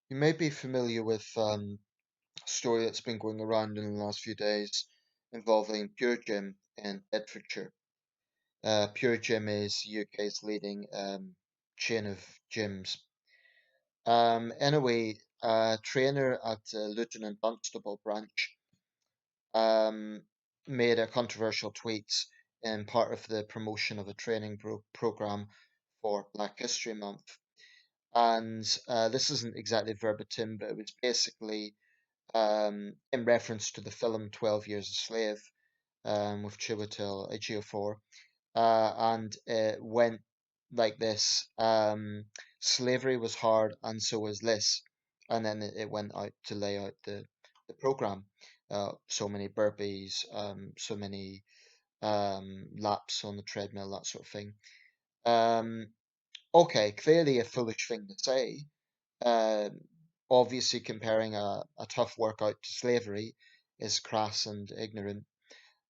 You may be familiar with a story that's been going around in the last few days involving Pure Gym in Bedfordshire. Pure Gym is UK's leading chain of gyms. Anyway, a trainer at Luton and Dunstable branch um, made a controversial tweet in part of the promotion of a training program for Black History Month. And this isn't exactly verbatim, but it was basically in reference to the film 12 Years a Slave with Chiwetel Ejiofor. And it went like this. Slavery was hard and so was this. And then it went out to lay out the program. So many burpees, so many laps on the treadmill, that sort of thing. Um, okay, clearly a foolish thing to say. Um, Obviously, comparing a tough workout to slavery is crass and ignorant.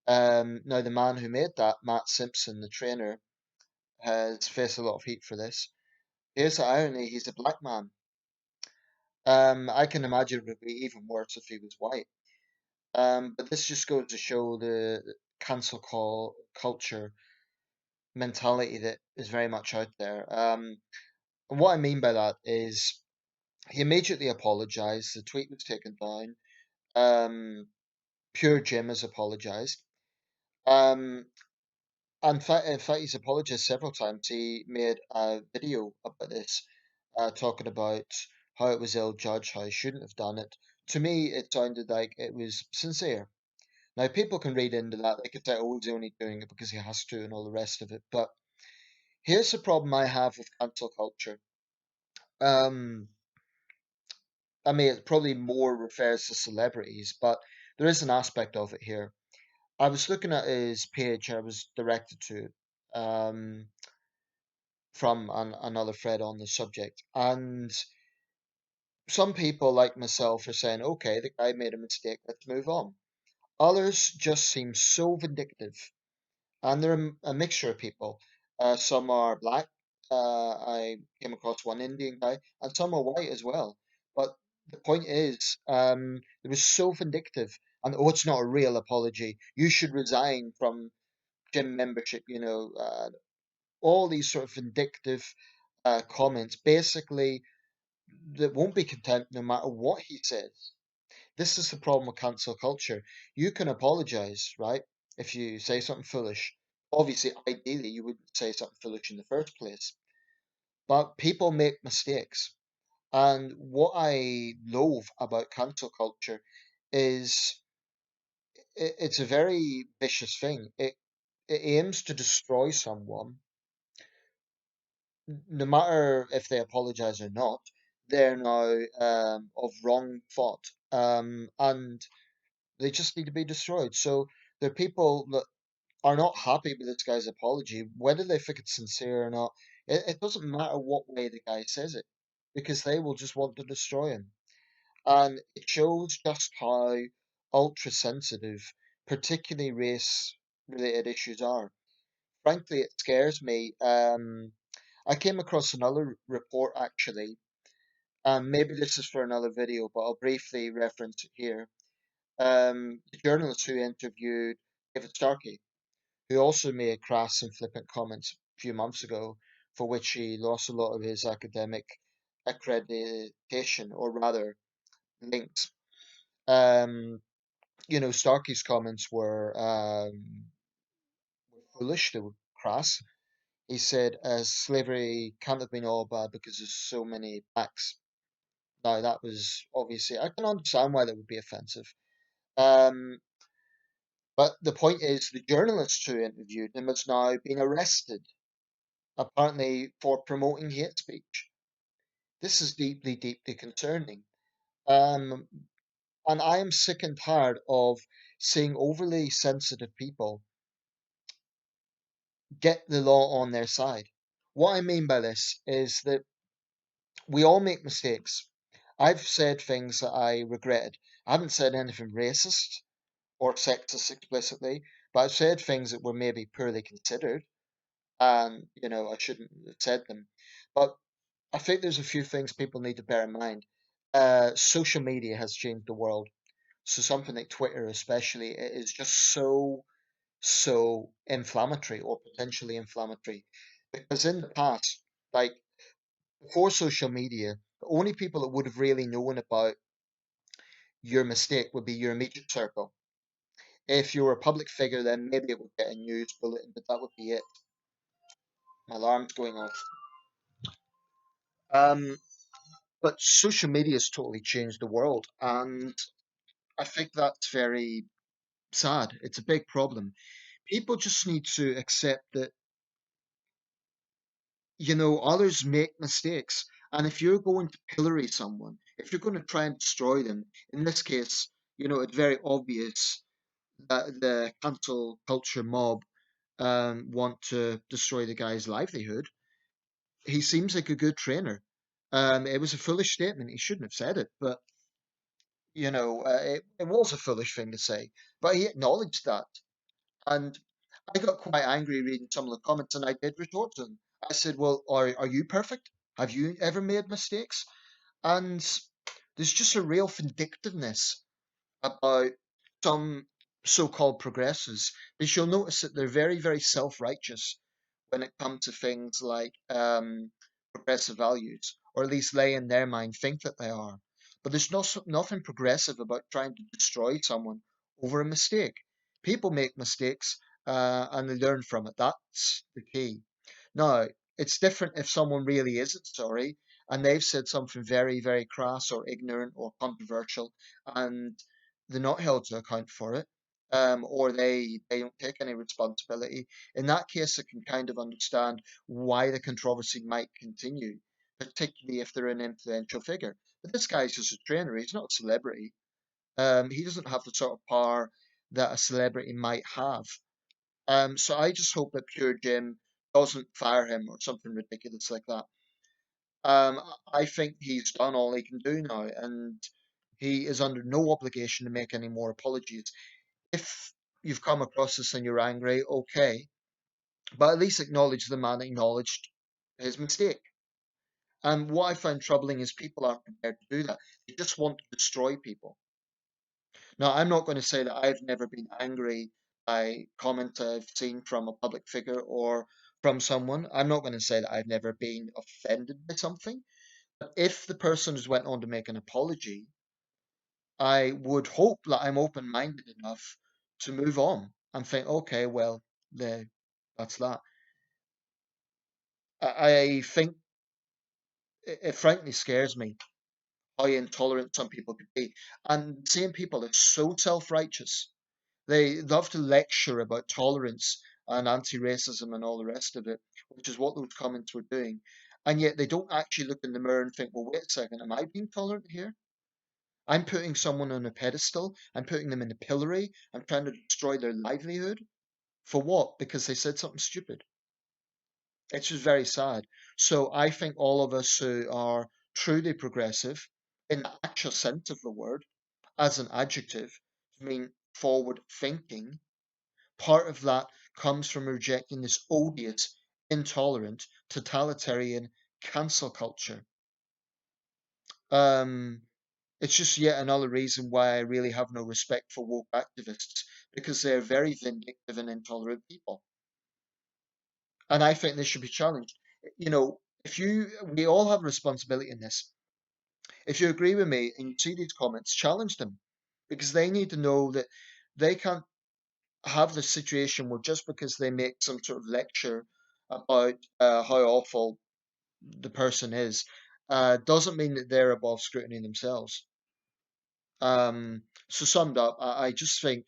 Now, the man who made that, Matt Simpson, the trainer, has faced a lot of heat for this. Here's the irony: he's a black man. I can imagine it would be even worse if he was white. But this just goes to show the cancel call culture mentality that is very much out there. And what I mean by that is he immediately apologized. The tweet was taken down. Pure Jim has apologized. Um, in fact, he's apologized several times. He made a video about this, talking about how it was ill-judged, how he shouldn't have done it. To me, it sounded like it was sincere. Now, people can read into that. They could say, oh, he's only doing it because he has to and all the rest of it. But here's the problem I have with cancel culture. Um, I mean, it probably more refers to celebrities, but there is an aspect of it here. I was looking at his page I was directed to from another thread on the subject, and some people, like myself, are saying, okay, the guy made a mistake, let's move on. Others just seem so vindictive, and they're a mixture of people. Some are black. I came across one Indian guy, and some are white as well. But the point is, it was so vindictive, and oh, it's not a real apology. You should resign from gym membership. All these sort of vindictive comments, basically, that won't be content no matter what he says. This is the problem with cancel culture. You can apologize, right? If you say something foolish. Obviously, ideally, you wouldn't say something foolish in the first place. But people make mistakes. And what I loathe about cancel culture is it's a very vicious thing. It aims to destroy someone, no matter if they apologize or not. They're now of wrong thought. And they just need to be destroyed. So there are people that are not happy with this guy's apology, whether they think it's sincere or not. It doesn't matter what way the guy says it, because they will just want to destroy him. And it shows just how ultra sensitive, particularly race related issues are. Frankly, it scares me. I came across another report actually, and maybe this is for another video, but I'll briefly reference it here. The journalist who interviewed David Starkey, who also made crass and flippant comments a few months ago, for which he lost a lot of his academic accreditation, or rather, links. Um, Starkey's comments were foolish, they were crass. He said, slavery can't have been all bad because there's so many blacks. Now, that was obviously, I can understand why that would be offensive. Um, but the point is, the journalist who interviewed him has now been arrested, apparently for promoting hate speech. This is deeply, deeply concerning. Um, and I am sick and tired of seeing overly sensitive people get the law on their side. What I mean by this is that we all make mistakes. I've said things that I regretted. I haven't said anything racist or sexist explicitly, but I've said things that were maybe poorly considered, and I shouldn't have said them. But I think there's a few things people need to bear in mind. Social media has changed the world. So something like Twitter, especially, it is just so inflammatory or potentially inflammatory. Because in the past, like before social media, the only people that would have really known about your mistake would be your immediate circle. If you were a public figure, then maybe it would get a news bulletin, but that would be it. My alarm's going off. Um, but social media has totally changed the world, and I think that's very sad. It's a big problem. People just need to accept that, others make mistakes. And if you're going to pillory someone, if you're going to try and destroy them, in this case, it's very obvious that the cancel culture mob want to destroy the guy's livelihood. He seems like a good trainer. It was a foolish statement. He shouldn't have said it, but it was a foolish thing to say. But he acknowledged that, and I got quite angry reading some of the comments, and I did retort to them. I said, "Well, are you perfect? Have you ever made mistakes?" And there's just a real vindictiveness about some so-called progressives, because you'll notice that they're very, very self-righteous when it comes to things like progressive values, or at least they in their mind think that they are. But there's nothing progressive about trying to destroy someone over a mistake. People make mistakes and they learn from it. That's the key. Now, it's different if someone really isn't sorry and they've said something very, very crass or ignorant or controversial, and they're not held to account for it, or they don't take any responsibility. In that case, I can kind of understand why the controversy might continue, particularly if they're an influential figure. But this guy's just a trainer, he's not a celebrity. He doesn't have the sort of power that a celebrity might have. So I just hope that Pure Jim doesn't fire him or something ridiculous like that. I think he's done all he can do now, and he is under no obligation to make any more apologies. If you've come across this and you're angry, okay, but at least acknowledge the man acknowledged his mistake. And what I find troubling is people aren't prepared to do that. They just want to destroy people. Now, I'm not going to say that I've never been angry by comments I've seen from a public figure or from someone. I'm not going to say that I've never been offended by something. But if the person has went on to make an apology, I would hope that I'm open-minded enough to move on and think, okay, well, the, that's that. I think it frankly scares me how intolerant some people could be. And the same people are so self-righteous. They love to lecture about tolerance and anti-racism and all the rest of it, which is what those comments were doing. And yet they don't actually look in the mirror and think, well, wait a second, am I being tolerant here? I'm putting someone on a pedestal. I'm putting them in a pillory. I'm trying to destroy their livelihood. For what? Because they said something stupid. It's just very sad. So I think all of us who are truly progressive, in the actual sense of the word, as an adjective, mean forward thinking, part of that comes from rejecting this odious, intolerant, totalitarian cancel culture. Um, it's just yet another reason why I really have no respect for woke activists, because they're very vindictive and intolerant people. And I think they should be challenged. We all have a responsibility in this. If you agree with me and you see these comments, challenge them, because they need to know that they can't have the situation where just because they make some sort of lecture about how awful the person is, doesn't mean that they're above scrutiny themselves. So summed up, I just think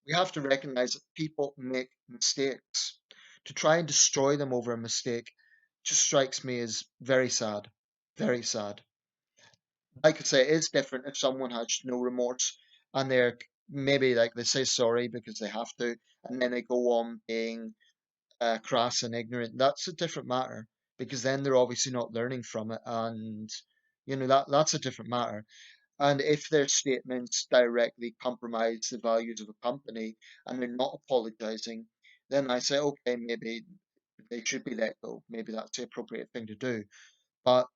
we have to recognize that people make mistakes. To try and destroy them over a mistake just strikes me as very sad. Very sad. Like I say, it's different if someone has no remorse and they're maybe like they say sorry because they have to, and then they go on being crass and ignorant. That's a different matter, because then they're obviously not learning from it, and that's a different matter. And if their statements directly compromise the values of a company and they're not apologizing, then I say, okay, maybe they should be let go. Maybe that's the appropriate thing to do. But,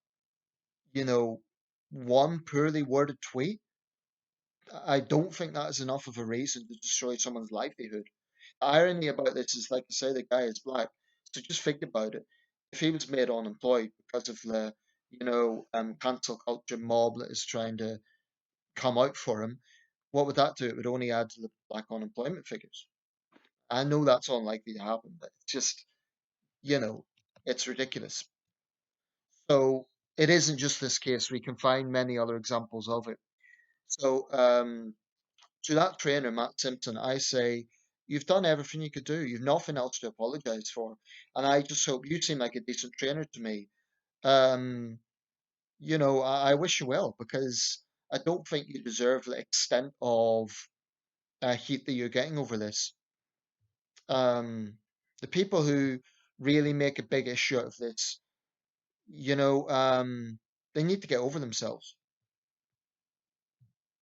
you know, one poorly worded tweet, I don't think that is enough of a reason to destroy someone's livelihood. The irony about this is, like I say, the guy is black. So just think about it. If he was made unemployed because of the, cancel culture mob that is trying to come out for him, what would that do? It would only add to the black unemployment figures. I know that's unlikely to happen, but it's just, you know, it's ridiculous. So it isn't just this case. We can find many other examples of it. So to that trainer, Matt Simpson, I say, you've done everything you could do. You've nothing else to apologize for. And I just hope you seem like a decent trainer to me. Um, I wish you well because I don't think you deserve the extent of heat that you're getting over this. Um, the people who really make a big issue out of this, you know, um, they need to get over themselves.